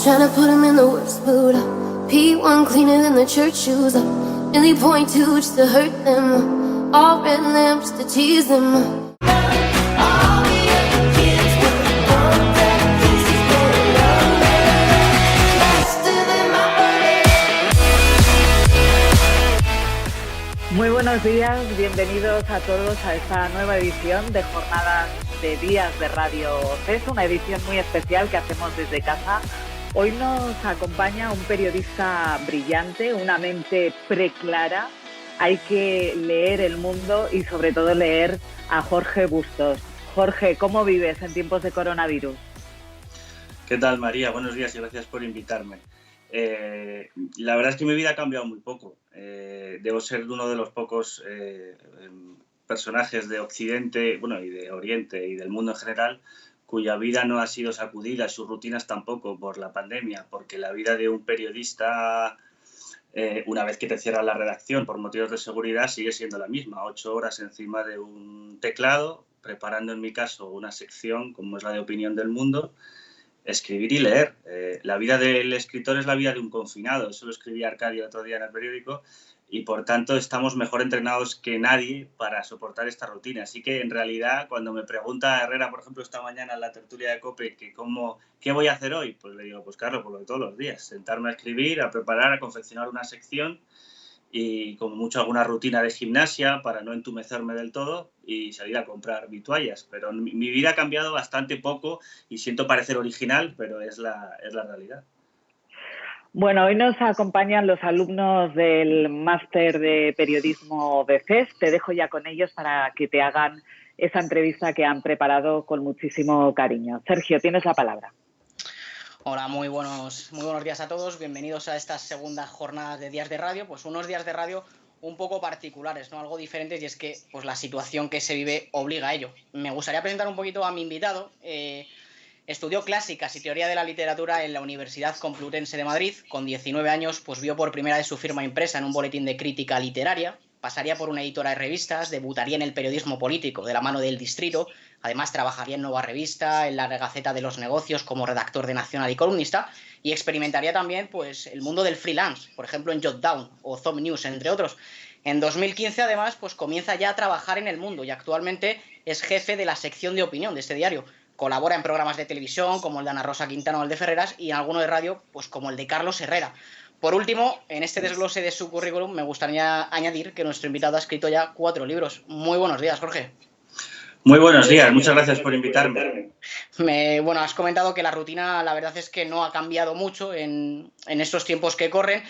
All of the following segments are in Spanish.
trying to put him in the worst mood. P1 cleaner than the church shoes. Really point to just to hurt them. All red lamps to tease them. Muy buenos días, bienvenidos a todos a esta nueva edición de Jornadas de Días de Radio CES, una edición muy especial que hacemos desde casa. Hoy nos acompaña un periodista brillante, una mente preclara. Hay que leer el mundo y sobre todo leer a Jorge Bustos. Jorge, ¿cómo vives en tiempos de coronavirus? ¿Qué tal, María? Buenos días y gracias por invitarme. La verdad es que mi vida ha cambiado muy poco. Debo ser uno de los pocos personajes de Occidente, bueno, y de Oriente y del mundo en general, cuya vida no ha sido sacudida, sus rutinas tampoco, por la pandemia, porque la vida de un periodista, una vez que te cierran la redacción por motivos de seguridad, sigue siendo la misma. 8 horas encima de un teclado, preparando en mi caso una sección como es la de Opinión del Mundo, escribir y leer. La vida del escritor es la vida de un confinado. Eso lo escribía Arcadio otro día en el periódico y, por tanto, estamos mejor entrenados que nadie para soportar esta rutina. Así que, en realidad, cuando me pregunta Herrera, por ejemplo, esta mañana en la tertulia de COPE, ¿qué voy a hacer hoy? Pues le digo, pues Carlos, por lo de todos los días. Sentarme a escribir, a preparar, a confeccionar una sección y como mucho alguna rutina de gimnasia para no entumecerme del todo y salir a comprar mi toallas. Pero mi vida ha cambiado bastante poco y siento parecer original, pero es la realidad. Bueno, hoy nos acompañan los alumnos del máster de periodismo de CES. Te dejo ya con ellos para que te hagan esa entrevista que han preparado con muchísimo cariño. Sergio, tienes la palabra. Hola, muy buenos días a todos. Bienvenidos a esta segunda jornada de Días de Radio. Pues unos días de radio un poco particulares, ¿no? Algo diferentes, y es que pues la situación que se vive obliga a ello. Me gustaría presentar un poquito a mi invitado. Estudió clásicas y teoría de la literatura en la Universidad Complutense de Madrid. Con 19 años pues vio por primera vez su firma impresa en un boletín de crítica literaria. Pasaría por una editora de revistas, debutaría en el periodismo político de la mano del Distrito. Además trabajaría en Nueva Revista, en la Gaceta de los Negocios como redactor de Nacional y columnista, y experimentaría también pues el mundo del freelance, por ejemplo en Jotdown o Zom News, entre otros. En 2015 además pues comienza ya a trabajar en El Mundo y actualmente es jefe de la sección de opinión de este diario. Colabora en programas de televisión como el de Ana Rosa Quintana o el de Ferreras, y en alguno de radio pues como el de Carlos Herrera. Por último, en este desglose de su currículum me gustaría añadir que nuestro invitado ha escrito ya 4 libros. Muy buenos días, Jorge. Muy buenos días, muchas gracias por invitarme. Bueno, has comentado que la rutina, la verdad es que no ha cambiado mucho en estos tiempos que corren.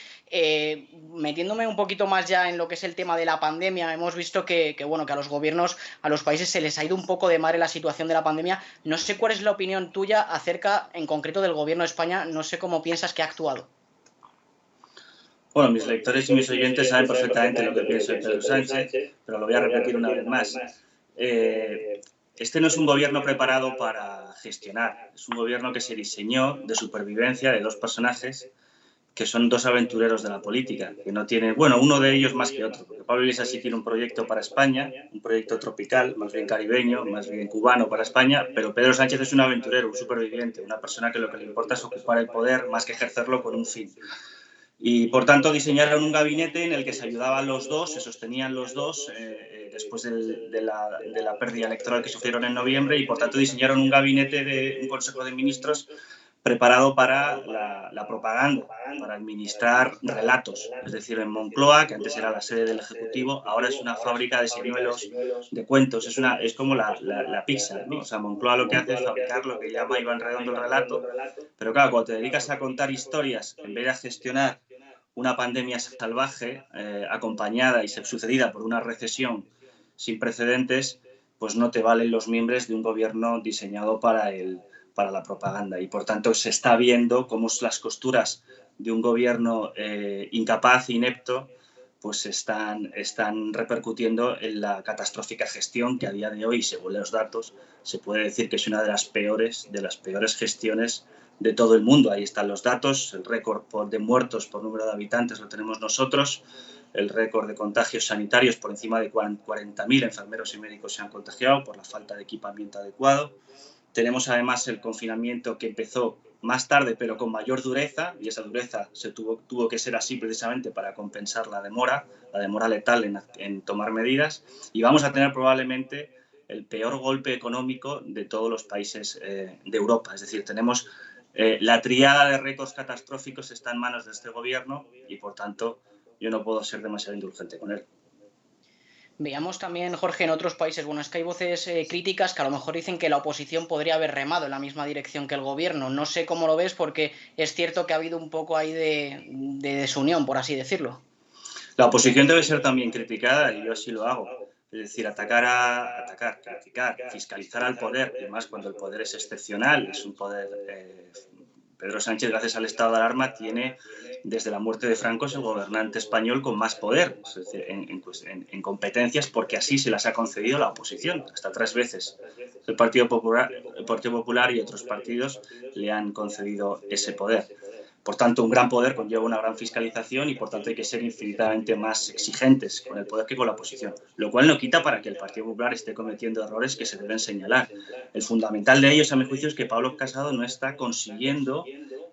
Metiéndome un poquito más ya en lo que es el tema de la pandemia, hemos visto que a los gobiernos, a los países se les ha ido un poco de madre la situación de la pandemia. No sé cuál es la opinión tuya acerca, en concreto, del gobierno de España. No sé cómo piensas que ha actuado. Bueno, mis lectores y mis oyentes saben perfectamente lo que pienso de Pedro Sánchez, pero lo voy a repetir una vez más. Este no es un gobierno preparado para gestionar, es un gobierno que se diseñó de supervivencia de 2 personajes que son 2 aventureros de la política, que no tienen, bueno, uno de ellos más que otro, porque Pablo Iglesias sí tiene un proyecto para España, un proyecto tropical, más bien caribeño, más bien cubano para España, pero Pedro Sánchez es un aventurero, un superviviente, una persona que lo que le importa es ocupar el poder más que ejercerlo con un fin. Y, por tanto, diseñaron un gabinete en el que se ayudaban los dos, se sostenían los dos después de la pérdida electoral que sufrieron en noviembre, y, por tanto, diseñaron un gabinete de un Consejo de Ministros preparado para la propaganda, para administrar relatos. Es decir, en Moncloa, que antes era la sede del Ejecutivo, ahora es una fábrica de señuelos, de cuentos, es como la pizza, ¿no? O sea, Moncloa lo que hace es fabricar lo que llama Iván Redondo el relato, pero claro, cuando te dedicas a contar historias en vez de a gestionar una pandemia salvaje acompañada y sucedida por una recesión sin precedentes, pues no te valen los mimbres de un gobierno diseñado para la propaganda. Y, por tanto, se está viendo cómo las costuras de un gobierno incapaz, inepto, pues están repercutiendo en la catastrófica gestión que a día de hoy, según los datos, se puede decir que es una de las peores gestiones de todo el mundo. Ahí están los datos, el récord de muertos por número de habitantes lo tenemos nosotros, el récord de contagios sanitarios, por encima de 40.000 enfermeros y médicos se han contagiado por la falta de equipamiento adecuado. Tenemos además el confinamiento que empezó más tarde, pero con mayor dureza, y esa dureza tuvo que ser así precisamente para compensar la demora letal en tomar medidas, y vamos a tener probablemente el peor golpe económico de todos los países de Europa. Es decir, tenemos la tríada de récords catastróficos está en manos de este gobierno y, por tanto, yo no puedo ser demasiado indulgente con él. Veíamos también, Jorge, en otros países, bueno, es que hay voces críticas que a lo mejor dicen que la oposición podría haber remado en la misma dirección que el gobierno. No sé cómo lo ves, porque es cierto que ha habido un poco ahí de desunión, por así decirlo. La oposición debe ser también criticada y yo así lo hago. Es decir, atacar, criticar, fiscalizar al poder, y más cuando el poder es excepcional, es un poder... Pedro Sánchez, gracias al estado de alarma, tiene desde la muerte de Franco es el gobernante español con más poder, es decir, en competencias, porque así se las ha concedido la oposición, hasta 3 veces. El Partido Popular y otros partidos le han concedido ese poder. Por tanto, un gran poder conlleva una gran fiscalización y, por tanto, hay que ser infinitamente más exigentes con el poder que con la oposición. Lo cual no quita para que el Partido Popular esté cometiendo errores que se deben señalar. El fundamental de ellos, a mi juicio, es que Pablo Casado no está consiguiendo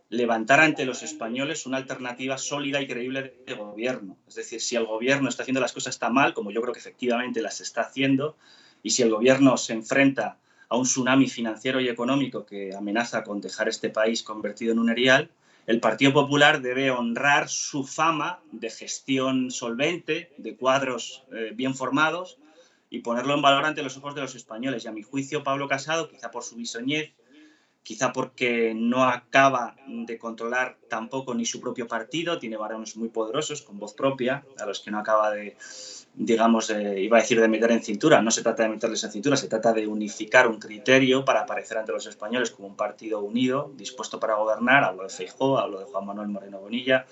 levantar ante los españoles una alternativa sólida y creíble de gobierno. Es decir, si el gobierno está haciendo las cosas tan mal, como yo creo que efectivamente las está haciendo, y si el gobierno se enfrenta a un tsunami financiero y económico que amenaza con dejar este país convertido en un erial, el Partido Popular debe honrar su fama de gestión solvente, de cuadros bien formados, y ponerlo en valor ante los ojos de los españoles. Y a mi juicio, Pablo Casado, quizá por su bisoñez, quizá porque no acaba de controlar tampoco ni su propio partido, tiene varones muy poderosos con voz propia, a los que no acaba de, digamos, iba a decir de meter en cintura. No se trata de meterles en cintura, se trata de unificar un criterio para aparecer ante los españoles como un partido unido, dispuesto para gobernar. Hablo de Feijóo, hablo de Juan Manuel Moreno Bonilla.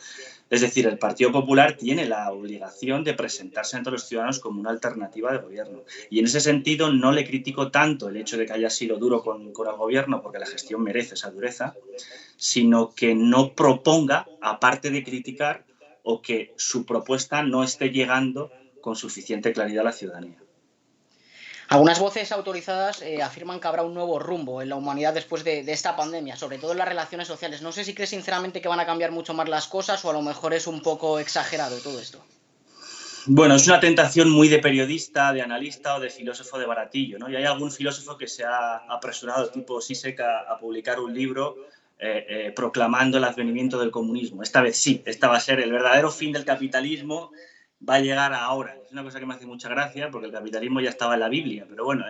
Es decir, el Partido Popular tiene la obligación de presentarse ante los ciudadanos como una alternativa de gobierno. Y en ese sentido no le critico tanto el hecho de que haya sido duro con el gobierno, porque la gestión merece esa dureza, sino que no proponga, aparte de criticar, o que su propuesta no esté llegando con suficiente claridad a la ciudadanía. Algunas voces autorizadas afirman que habrá un nuevo rumbo en la humanidad después de esta pandemia, sobre todo en las relaciones sociales. No sé si crees sinceramente que van a cambiar mucho más las cosas o a lo mejor es un poco exagerado todo esto. Bueno, es una tentación muy de periodista, de analista o de filósofo de baratillo, ¿no? Y hay algún filósofo que se ha apresurado, tipo Zizek, a publicar un libro proclamando el advenimiento del comunismo. Esta vez sí, esta va a ser el verdadero fin del capitalismo. Va a llegar ahora. Es una cosa que me hace mucha gracia porque el capitalismo ya estaba en la Biblia, pero bueno,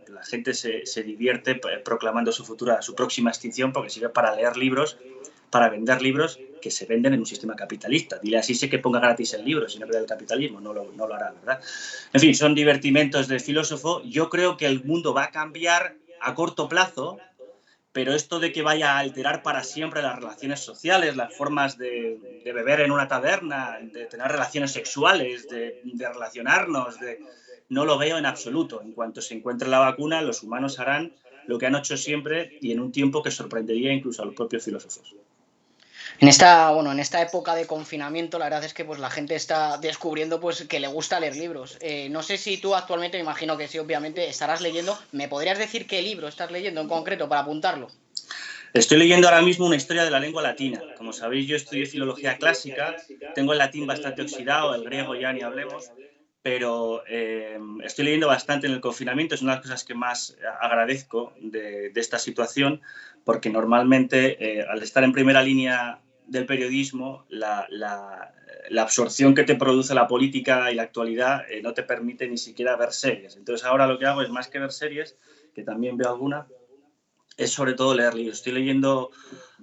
la gente se divierte proclamando su próxima extinción, porque sirve para leer libros, para vender libros que se venden en un sistema capitalista. Dile así, sé que ponga gratis el libro, si no cree el capitalismo, no lo hará, ¿verdad? En fin, son divertimentos del filósofo. Yo creo que el mundo va a cambiar a corto plazo, pero esto de que vaya a alterar para siempre las relaciones sociales, las formas de beber en una taberna, de tener relaciones sexuales, de relacionarnos, no lo veo en absoluto. En cuanto se encuentre la vacuna, los humanos harán lo que han hecho siempre y en un tiempo que sorprendería incluso a los propios filósofos. En esta época de confinamiento, la verdad es que pues la gente está descubriendo pues que le gusta leer libros. No sé si tú actualmente, me imagino que sí, obviamente, estarás leyendo. ¿Me podrías decir qué libro estás leyendo en concreto para apuntarlo? Estoy leyendo ahora mismo una historia de la lengua latina. Como sabéis, yo estudié filología clásica, tengo el latín bastante oxidado, el griego ya ni hablemos, pero estoy leyendo bastante en el confinamiento. Es una de las cosas que más agradezco de esta situación, porque normalmente al estar en primera línea del periodismo, la absorción que te produce la política y la actualidad no te permite ni siquiera ver series. Entonces ahora lo que hago es, más que ver series, que también veo alguna, es sobre todo leer libros. Estoy leyendo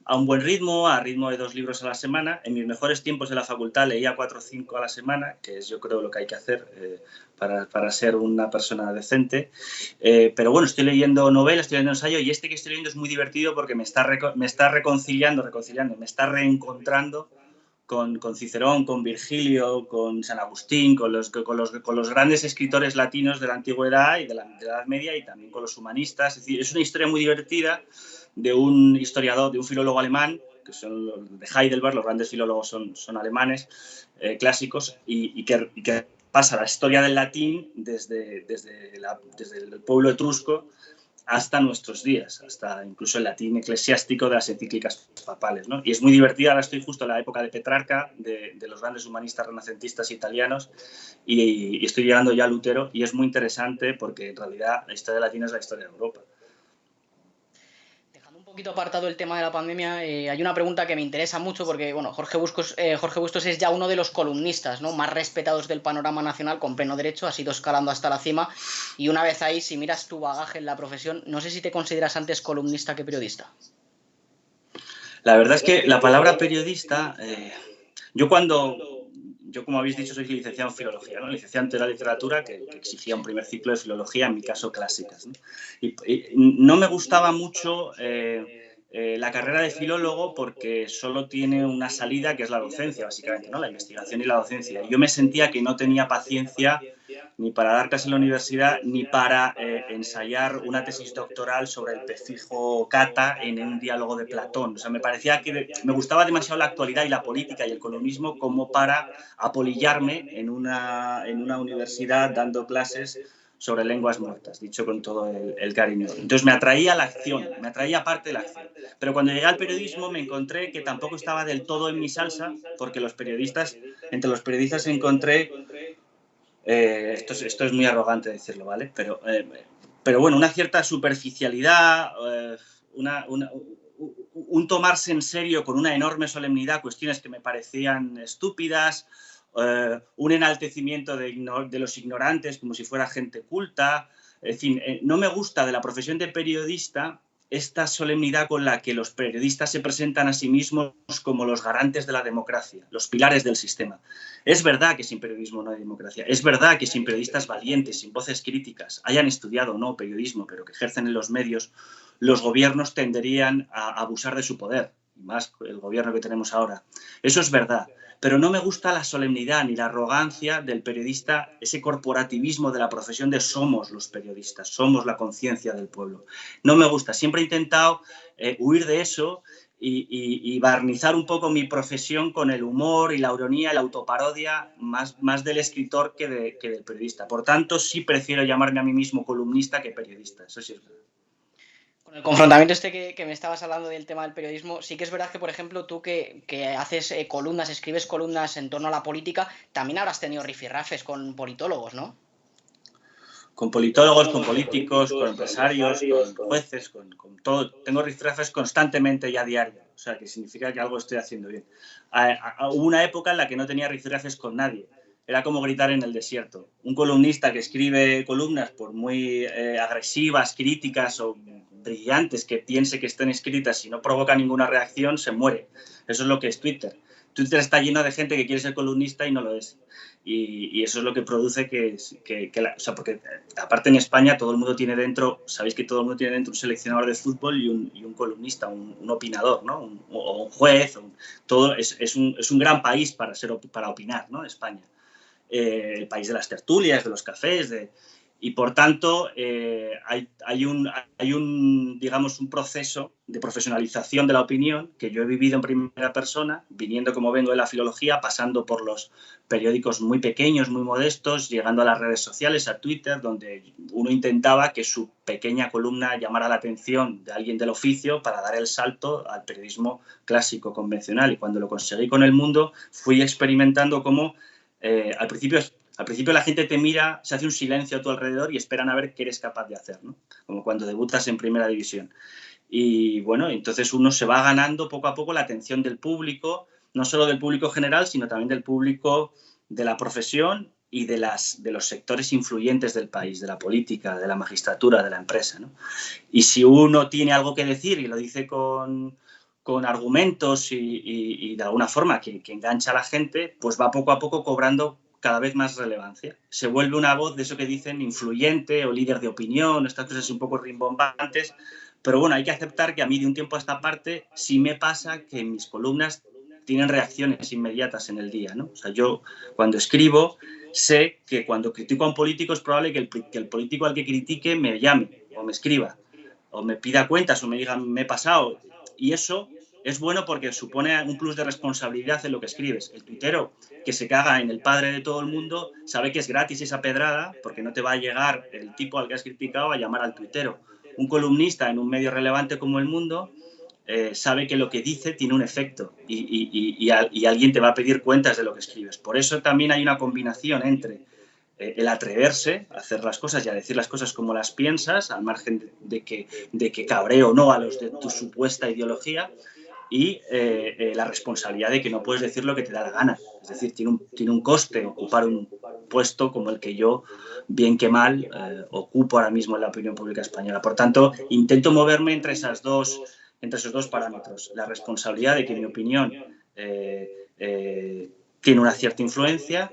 a un buen ritmo, a ritmo de 2 libros a la semana. En mis mejores tiempos de la facultad leía 4 o 5 a la semana, que es yo creo lo que hay que hacer para ser una persona decente. Pero bueno, estoy leyendo novelas, estoy leyendo ensayo, y este que estoy leyendo es muy divertido porque me está reconciliando, me está reencontrando con Cicerón, con Virgilio, con San Agustín, con los grandes escritores latinos de la antigüedad y de la Edad Media, y también con los humanistas. Es decir, es una historia muy divertida de un historiador, de un filólogo alemán, que son los de Heidelberg, los grandes filólogos son alemanes clásicos, y que pasa la historia del latín desde el pueblo etrusco hasta nuestros días, hasta incluso el latín eclesiástico de las encíclicas papales, ¿no? Y es muy divertida. Ahora estoy justo en la época de Petrarca, de los grandes humanistas renacentistas italianos, y estoy llegando ya a Lutero, y es muy interesante porque en realidad la historia latina es la historia de Europa. Un poquito apartado el tema de la pandemia, hay una pregunta que me interesa mucho porque, bueno, Jorge Bustos es ya uno de los columnistas, ¿no?, más respetados del panorama nacional, con pleno derecho, has ido escalando hasta la cima, y una vez ahí, si miras tu bagaje en la profesión, no sé si te consideras antes columnista que periodista. La verdad es que la palabra periodista, yo, como habéis dicho, soy licenciado en filología, ¿no? Licenciado en literatura, que exigía un primer ciclo de filología, en mi caso clásicas, ¿no? Y no me gustaba mucho la carrera de filólogo porque solo tiene una salida, que es la docencia, básicamente, ¿no? La investigación y la docencia. Yo me sentía que no tenía paciencia ni para dar clases en la universidad, ni para ensayar una tesis doctoral sobre el prefijo kata en un diálogo de Platón. O sea, me parecía que me gustaba demasiado la actualidad y la política y el columnismo como para apolillarme en una universidad dando clases sobre lenguas muertas, dicho con todo el cariño. Entonces me atraía la acción, me atraía parte de la acción. Pero cuando llegué al periodismo me encontré que tampoco estaba del todo en mi salsa, porque entre los periodistas encontré... esto es muy arrogante decirlo, ¿vale? Pero bueno, una cierta superficialidad, un tomarse en serio con una enorme solemnidad cuestiones que me parecían estúpidas, un enaltecimiento de los ignorantes como si fuera gente culta. En fin, no me gusta de la profesión de periodista esta solemnidad con la que los periodistas se presentan a sí mismos como los garantes de la democracia, los pilares del sistema. Es verdad que sin periodismo no hay democracia, es verdad que sin periodistas valientes, sin voces críticas, hayan estudiado o no periodismo, pero que ejercen en los medios, los gobiernos tenderían a abusar de su poder, y más el gobierno que tenemos ahora. Eso es verdad. Pero no me gusta la solemnidad ni la arrogancia del periodista, ese corporativismo de la profesión de somos los periodistas, somos la conciencia del pueblo. No me gusta. Siempre he intentado huir de eso y barnizar un poco mi profesión con el humor y la ironía, la autoparodia, más del escritor que del periodista. Por tanto, sí prefiero llamarme a mí mismo columnista que periodista. Eso sí es verdad. El confrontamiento que me estabas hablando del tema del periodismo, sí que es verdad que, por ejemplo, tú que haces columnas, escribes columnas en torno a la política, también habrás tenido rifirrafes con politólogos, ¿no? Con politólogos, con políticos, con empresarios, con jueces, con todo. Tengo rifirrafes constantemente y a diario, o sea, que significa que algo estoy haciendo bien. Hubo una época en la que no tenía rifirrafes con nadie. Era como gritar en el desierto. Un columnista que escribe columnas por muy agresivas, críticas o brillantes que piense que estén escritas y no provoca ninguna reacción, se muere. Eso es lo que es Twitter. Twitter está lleno de gente que quiere ser columnista y no lo es. Y eso es lo que produce o sea, porque aparte en España todo el mundo tiene dentro, sabéis que todo el mundo tiene dentro un seleccionador de fútbol y un columnista, un opinador, ¿no? O un juez. Todo es un gran país para opinar, ¿no? España. El país de las tertulias, de los cafés, y por tanto hay un digamos un proceso de profesionalización de la opinión que yo he vivido en primera persona, viniendo como vengo de la filología, pasando por los periódicos muy pequeños, muy modestos, llegando a las redes sociales, a Twitter, donde uno intentaba que su pequeña columna llamara la atención de alguien del oficio para dar el salto al periodismo clásico, convencional, y cuando lo conseguí con El Mundo fui experimentando cómo al principio la gente te mira, se hace un silencio a tu alrededor y esperan a ver qué eres capaz de hacer, ¿no? Como cuando debutas en Primera División. Y bueno, entonces uno se va ganando poco a poco la atención del público, no solo del público general, sino también del público de la profesión y de los sectores influyentes del país, de la política, de la magistratura, de la empresa, ¿no? Y si uno tiene algo que decir y lo dice con argumentos y de alguna forma que engancha a la gente, pues va poco a poco cobrando cada vez más relevancia. Se vuelve una voz de eso que dicen influyente o líder de opinión, estas cosas un poco rimbombantes, pero bueno, hay que aceptar que a mí de un tiempo a esta parte sí me pasa que mis columnas tienen reacciones inmediatas en el día, ¿no? O sea, yo cuando escribo sé que cuando critico a un político es probable que el político al que critique me llame o me escriba o me pida cuentas o me diga me he pasado. Y eso es bueno porque supone un plus de responsabilidad en lo que escribes. El tuitero que se caga en el padre de todo el mundo sabe que es gratis esa pedrada porque no te va a llegar el tipo al que has criticado a llamar al tuitero. un columnista en un medio relevante como El Mundo sabe que lo que dice tiene un efecto y alguien te va a pedir cuentas de lo que escribes. Por eso también hay una combinación entre el atreverse a hacer las cosas y a decir las cosas como las piensas, al margen de que cabree o no a los de tu supuesta ideología, y la responsabilidad de que no puedes decir lo que te da la gana. Es decir, tiene un coste ocupar un puesto como el que yo, bien que mal, ocupo ahora mismo en la opinión pública española. Por tanto, intento moverme entre esos dos parámetros. La responsabilidad de que mi opinión tiene una cierta influencia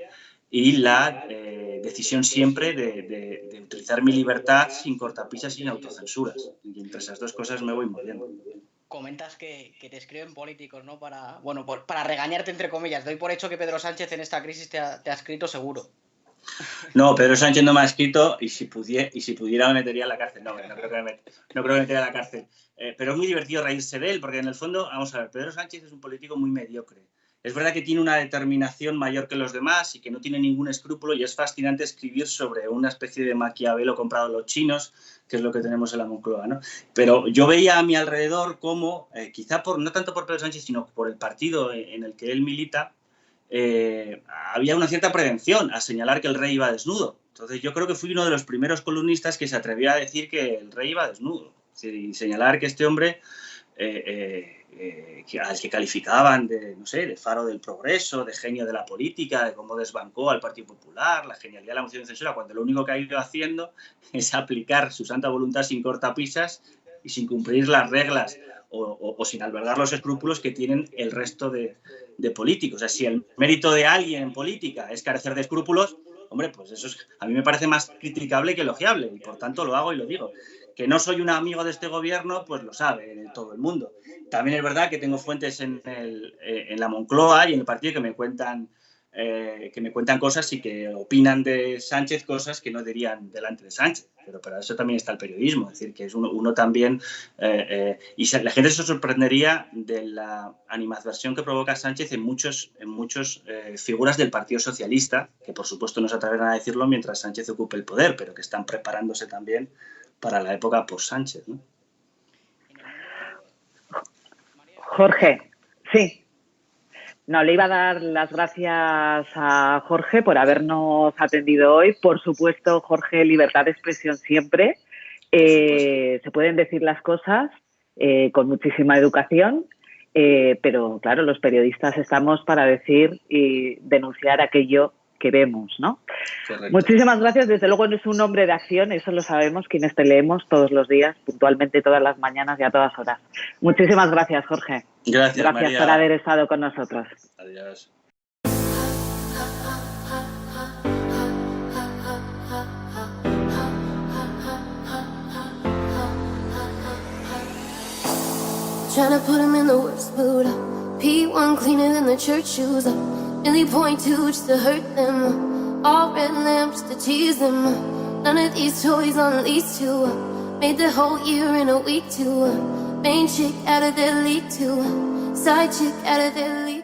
y la decisión siempre de utilizar mi libertad sin cortapisas, sin autocensuras. Y entre esas dos cosas me voy moviendo. Comentas que te escriben políticos, ¿no? Para regañarte, entre comillas. Doy por hecho que Pedro Sánchez en esta crisis te ha escrito seguro. No, Pedro Sánchez no me ha escrito y si pudiera me metería en la cárcel. No creo que me metería en la cárcel. Pero es muy divertido reírse de él porque en el fondo, vamos a ver, Pedro Sánchez es un político muy mediocre. Es verdad que tiene una determinación mayor que los demás y que no tiene ningún escrúpulo y es fascinante escribir sobre una especie de Maquiavelo comprado a los chinos, que es lo que tenemos en la Moncloa, ¿no? Pero yo veía a mi alrededor cómo, quizá no tanto por Pedro Sánchez, sino por el partido en el que él milita, había una cierta prevención a señalar que el rey iba desnudo. Entonces yo creo que fui uno de los primeros columnistas que se atrevía a decir que el rey iba desnudo. Es decir, y señalar que este hombre, al que calificaban de, no sé, de faro del progreso, de genio de la política, de cómo desbancó al Partido Popular, la genialidad de la moción de censura, cuando lo único que ha ido haciendo es aplicar su santa voluntad sin cortapisas y sin cumplir las reglas o sin albergar los escrúpulos que tienen el resto de políticos. O sea, si el mérito de alguien en política es carecer de escrúpulos, hombre, pues eso a mí me parece más criticable que elogiable y por tanto lo hago y lo digo. Que no soy un amigo de este gobierno, pues lo sabe todo el mundo. También es verdad que tengo fuentes en la Moncloa y en el partido que me cuentan cosas y que opinan de Sánchez cosas que no dirían delante de Sánchez. Pero para eso también está el periodismo. Es decir, que es uno también... y la gente se sorprendería de la animadversión que provoca Sánchez en muchos figuras del Partido Socialista, que por supuesto no se atreven a decirlo mientras Sánchez ocupe el poder, pero que están preparándose también para la época post-Sánchez, ¿no? Jorge, sí. No, le iba a dar las gracias a Jorge por habernos atendido hoy. Por supuesto, Jorge, libertad de expresión siempre. Se pueden decir las cosas con muchísima educación, pero claro, los periodistas estamos para decir y denunciar aquello que vemos, ¿no? Correcto. Muchísimas gracias. Desde luego no es un hombre de acción, eso lo sabemos quienes te leemos todos los días, puntualmente todas las mañanas y a todas horas. Muchísimas gracias, Jorge. Gracias María. Por haber estado con nosotros. Adiós. Trying to put him in the worst mood. P1 cleaner than the church shoes. Nearly .2 just to hurt them. All red lamps to tease them. None of these toys on lease to. Made the whole year in a week to. Main chick out of their league too. Side chick out of their league.